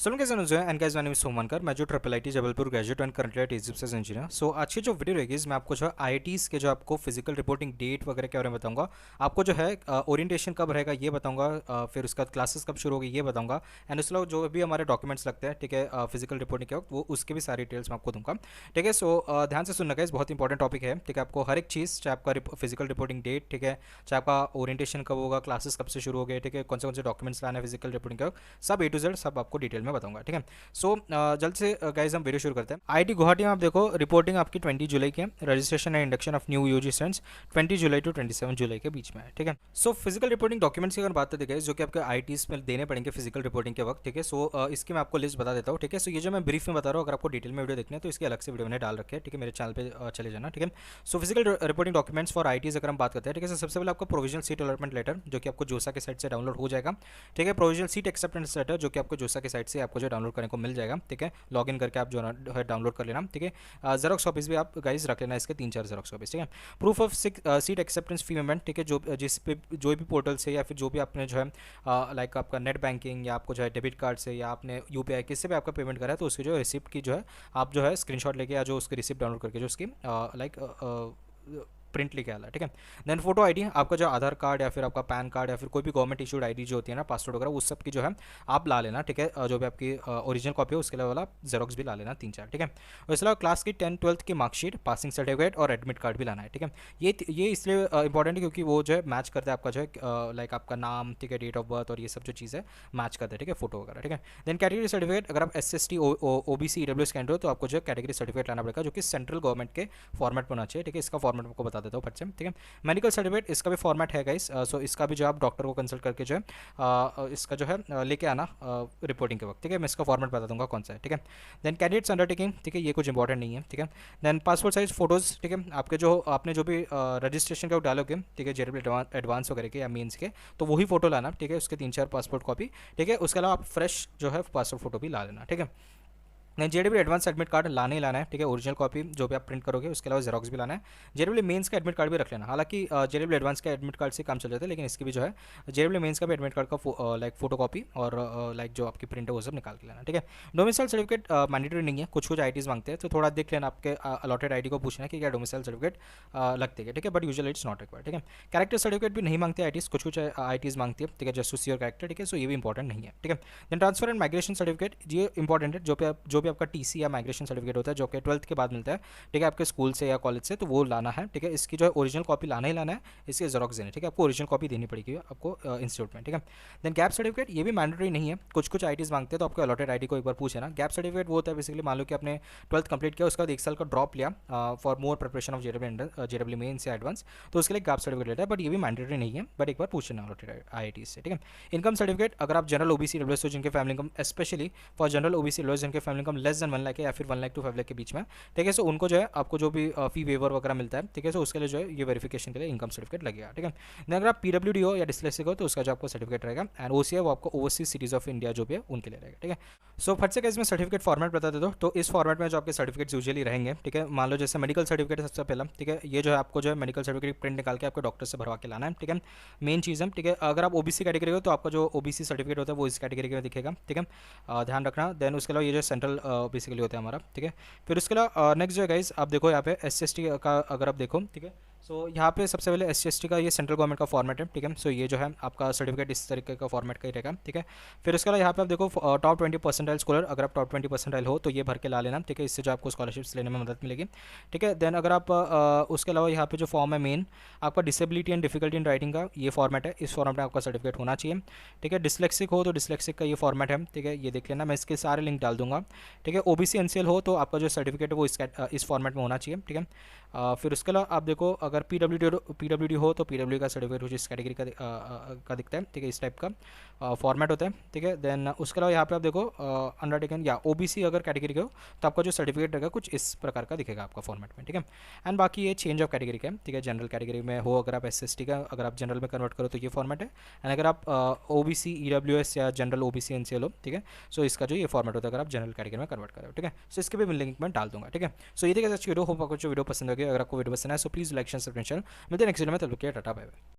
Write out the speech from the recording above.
सो कैसे हो and guys my name is Somankar. मैं जो triple IT Jabalpur graduate and currently at इजिप्सियस इंजीनियर। सो आज की जो वीडियो रहेगी इसमें आपको जो है आईआईटीज़ के जो आपको फिजिकल रिपोर्टिंग डेट वगैरह के बारे में बताऊंगा। आपको जो है ओरिएंटेशन कब रहेगा ये बताऊंगा, फिर उसका क्लासेस कब शुरू होगी ये बताऊंगा, एंड उसके अलावा जो भी हमारे डॉक्यूमेंट्स लगते हैं, ठीक है, फिजिकल रिपोर्टिंग के वक्त वो उसके भी सारी डिटेल्स मैं आपको दूंगा। ठीक है, सो ध्यान से सुनना गाइस, बहुत इंपॉर्टेंट टॉपिक है। ठीक है, आपको हर एक चीज़, चाहे आपका फिजिकल रिपोर्टिंग डेट, ठीक है, चाहे आपका ओरिएंटेशन कब होगा, क्लासेस कब से शुरू हो गए, ठीक है, कौन से डॉक्यूमेंट्स लाना है फिजिकल रिपोर्टिंग के वक्त, सब ए टू जेड सब आपको डिटेल में बताऊंगा। ठीक है, सो जल्द से गाइज हम वीडियो शुरू करते हैं। आईआईटी गुवाहाटी में आप देखो रिपोर्टिंग आपकी 20 जुलाई की है। Registration and induction of new UG students 20 जुलाई टू 27 जुलाई के बीच में है। ठीक है, सो फिजिकल रिपोर्टिंग डॉक्यूमेंट्स की अगर बात करते हैं जो कि आपके आईआईटीज़ में देने पड़ेंगे फिजिकल रिपोर्टिंग के वक्त। ठीक है, सो इसकी मैं आपको लिस्ट बता देता हूँ। ठीक है, सो ये जो मैं ब्रीफ में बता रहा हूँ, अगर आपको डिटेल में वीडियो देखना है तो इसकी अलग से वीडियो मैंने डाल रखे हैं। ठीक है, मेरे चैनल पे चले जाना। ठीक है, so physical reporting documents for IITs अगर हम बात करते हैं, ठीक है, सबसे पहले आपको प्रोविजनल सीट अलॉटमेंट लेटर जो कि आपको जोसा के साइट से डाउनलोड हो जाएगा। ठीक है, प्रोविजनल सीट एक्सेप्टेंस लेटर जो कि आपको जोसा के साइट से आपको जो डाउनलोड करने को मिल जाएगा। ठीक है, लॉगिन करके आप जो है डाउनलोड कर लेना। ठीक है, जेरोक्स कॉपीज भी आप गाइज रख लेना, इसके 3-4 जेरोक्स कॉपीज। ठीक है, proof of seat acceptance fee payment. ठीक है, जो जिस पे जो भी पोर्टल से या फिर जो भी आपने जो है लाइक आपका नेट बैंकिंग या आपको जो है डेबिट कार्ड से या आपने यूपीआई किससे भी आपका पेमेंट करा है तो उसकी जो रिसिप्ट की जो है आप जो है स्क्रीनशॉट लेके या जो उसकी रिसिप्ट डाउनलोड करके जो उसकी लाइक प्रिंट लेके आला। ठीक है, देन फोटो आईडी, आपका जो आधार कार्ड या फिर आपका पैन कार्ड या फिर कोई भी गवर्नमेंट इशूड आईडी जो होती है ना, पासपोर्ट वगैरह, उस सब की जो है आप ला लेना। ठीक है, जो भी आपकी ओरिजिनल कॉपी है उसके अलावा वाला जेरोक्स भी ला लेना 3-4। ठीक है, और इसके अलावा क्लास की 10-12 की मार्कशीट, पासिंग सर्टिफिकेट और एडमिट कार्ड भी लाना है। ठीक है, ये इसलिए इंपॉर्टेंट है क्योंकि वो जो है मैच करता है आपका जो है लाइक आपका नाम, ठीक है, डेट ऑफ बर्थ और ये सब जो चीज़ है मैच करता है। ठीक है, फोटो वगैरह। ठीक है, देन कैटेगरी सर्टिफिकेट, अगर आप SST OBC EWS कैंडिडेट हो तो आपको जो है कैटेगरी सर्टिफिकेट लाना पड़ेगा जो कि सेंट्रल गवर्नमेंट के फॉर्मेट में होना चाहिए। ठीक है, इसका फॉर्मेट आपको बता देता हूँ फट से। ठीक है, मेडिकल सर्टिफिकेट, इसका भी फॉर्मेट है गाइस, सो इसका भी जो आप डॉक्टर को कंसल्ट करके जो है इसका जो है लेके आना रिपोर्टिंग के वक्त। ठीक है, मैं इसका फॉर्मेट बता दूंगा कौन सा है। ठीक है, देन कैंडिडेट्स अंडरटेकिंग, ठीक है, ये कुछ इंपॉर्टेंट नहीं है। ठीक है, देन पासपोर्ट साइज फोटोज़, ठीक है, आपके जो आपने जो भी रजिस्ट्रेशन का डालोगे, ठीक है, जेडब्ल्यू एडवांस वगैरह के या मेंस के, तो वही फोटो लाना। ठीक है, उसके 3-4 पासपोर्ट कॉपी। ठीक है, उसके अलावा आप फ्रेश जो है पासपोर्ट फोटो भी ला लेना। ठीक है, जेडब्ल्यू एडवांस एडमिट कार्ड लाना ही लाना है। ठीक है, ओरिजिनल कॉपी जो भी आप प्रिंट करोगे उसके अलावा जेरोक्स भी लाना है। जेडब्ल्यू मेंस का एडमिट कार्ड भी रख लेना। हालांकि जेडब्ल्यू एडवांस का एडमिट कार्ड से काम चल जाता है, लेकिन इसकी भी जो है जेडब्ल्यू मेंस का भी एडमिट कार्ड का लाइक फोटो कॉपी और लाइक जो आपकी प्रिंट है वो सब निकाल के लेना। ठीक है, डोमिसाइल सर्टिफिकेट मैंडेटरी नहीं है, कुछ आईटीज़ मांगते हैं, तो थोड़ा देख लेना, आपके अलॉटेड आईडी को पूछना है कि क्या डोमिसाइल सर्टिफिकेट लगते हैं। ठीक है, but usually it's not required. ठीक है, कैरेक्टर सर्टिफिकेट भी नहीं मांगते आईटीज़, कुछ आईटीज़ मांगती है। ठीक है, just to see your character. ठीक है, सो ये भी इंपॉर्टेंट नहीं है। ठीक है, then transfer and migration certificate, ये इंपॉर्टेंट है, जो भी आपका टीसी या माइग्रेशन सर्टिफिकेट होता है जो कि 12th के बाद मिलता है। ठीक है, आपके स्कूल से या कॉलेज से, तो वो लाना है। ठीक है, इसकी जो है ओरिजिनल कॉपी लाना ही लाना है, इसके जेरोक्स देने। ठीक है, आपको ओरिजिनल कॉपी देनी पड़ेगी आपको इंस्टीट्यूट में। ठीक है, देन गैप सर्टिफिकेट, ये भी मैंडेटरी नहीं है, कुछ आईटीज़ मांगते हैं, तो आपको अलॉटेड आईडी को एक बार पूछे ना। गैप सर्टिफिकेट वो होता है बेसिकली, मान लो कि आपने 12th कंप्लीट किया, उसका 1 साल का ड्रॉप लिया फॉर मोर प्रिपरेशन ऑफ जेडब्ल्यू मेंस या एडवांस, तो उसके लिए गैप सर्टिफिकेट लेता है, बट ये भी मैंडेटरी नहीं है, बट एक बार पूछना अलॉटेड आईआईटी से। ठीक है, इनकम सर्टिफिकेट, अगर आप जनरल ओबीसी डब्ल्यूएस हो जिनके family income, specially for general OBC EWS जिनके family income less than 1 lakh है या फिर 1 लाख टू 5 लाख के बीच में। ठीक है, सो उनको जो है आपको जो भी फी वेवर वगैरह मिलता है, ठीक है, सो उसके लिए जो है ये वेरिफिकेशन के लिए इनकम सर्टिफिकेट लगेगा। ठीक है, देन अगर आप पीडब्ल्यूडी हो या डिस्लेक्सिक हो तो उसका जो आपको सर्टिफिकेट रहेगा, एंड ओसीआई वो आपको ओवरसीज सिटीज ऑफ इंडिया जो भी है उनके लिए रहेगा। ठीक है, सो फट से कैसे मैं सर्टिफिकेट फॉर्मेट बता देता हूँ, तो इस फॉर्मेट में जो आपके सर्टिफिकेट्स यूजुअली रहेंगे। ठीक है, मान लो जैसे मेडिकल सर्टिफिकेट है सबसे पहला। ठीक है, ये जो है आपको जो है मेडिकल सर्टिफिकेट प्रिंट निकाल के आपको डॉक्टर से भरवा के लाना है। ठीक है, मेन चीज़ है। ठीक है, अगर आप ओबीसी कैटेगरी हो तो आपका जो ओबीसी सर्टिफिकेट होता है वो इस कैटेगरी में दिखेगा। ठीक है, ध्यान रखना। देन उसके अलावा ये जो सेंट्रल बेसिकली होता है हमारा। ठीक है, फिर उसके अलावा नेक्स्ट जो है गाइस, आप देखो यहाँ पे SST का अगर आप देखो। ठीक है, सो यहाँ पे सबसे पहले SST का ये सेंट्रल गवर्नमेंट का फॉर्मेट है। ठीक है, सो ये जो है आपका सर्टिफिकेट इस तरीके का फॉर्मेट का ही रहेगा। ठीक है, फिर उसके अलावा यहाँ पे आप देखो टॉप 20 परसेंटाइल स्कॉलर, अगर आप टॉप 20 परसेंटाइल हो तो ये भर के ला लेना। ठीक है, इससे जो आपको स्कॉलरशिप्स लेने में मदद मिलेगी। ठीक है, देन अगर आप उसके अलावा यहाँ पे जो फॉर्म है मेन आपका disability and difficulty in writing का ये फॉर्मेट है, इस फॉर्मेट में आपका सर्टिफिकेट होना चाहिए। ठीक है, डिस्लेक्सिक हो तो डिस्लेक्सिक का ये फॉर्मेट है। ठीक है, ये देख लेना, मैं इसके सारे लिंक डाल दूंगा। ठीक है, OBC NCL हो तो आपका जो सर्टिफिकेट है वो इस फॉर्मेट में होना चाहिए। ठीक है, फिर उसके अलावा आप देखो अगर PWD हो तो PWD का सर्टिफिकेट कुछ इस कैटेगरी का दिखता है। ठीक है, इस टाइप का फॉर्मेट होता है। ठीक है, देन उसके अलावा यहाँ पे आप देखो अंडरटेकन या OBC अगर कैटेगरी के हो तो आपका जो सर्टिफिकेट रहेगा कुछ इस प्रकार का दिखेगा आपका फॉर्मेट में। ठीक है, एंड बाकी ये चेंज ऑफ कैटेगरी का है। ठीक है, जनरल कैटेगरी में हो अगर आप SST का, अगर आप जनरल में कन्वर्ट करो तो ये फॉर्मेट है, एंड अगर आप OBC EWS या जनरल OBC NCL हो, ठीक है, सो इसका जो ये फॉर्मेट होता है अगर आप जनरल कैटेगरी में कन्वर्ट करो। ठीक है, सो इसके भी लिंक मैं डाल दूंगा। ठीक है, सो ये देखिए अच्छी वीडियो, होप आपको जो वीडियो पसंद होगी। अगर आपको वीडियो पसंद है so please like share subscribe. मिलते हैं नेक्स्ट वीडियो में, तब तक के लिए टाटा बाय बाय।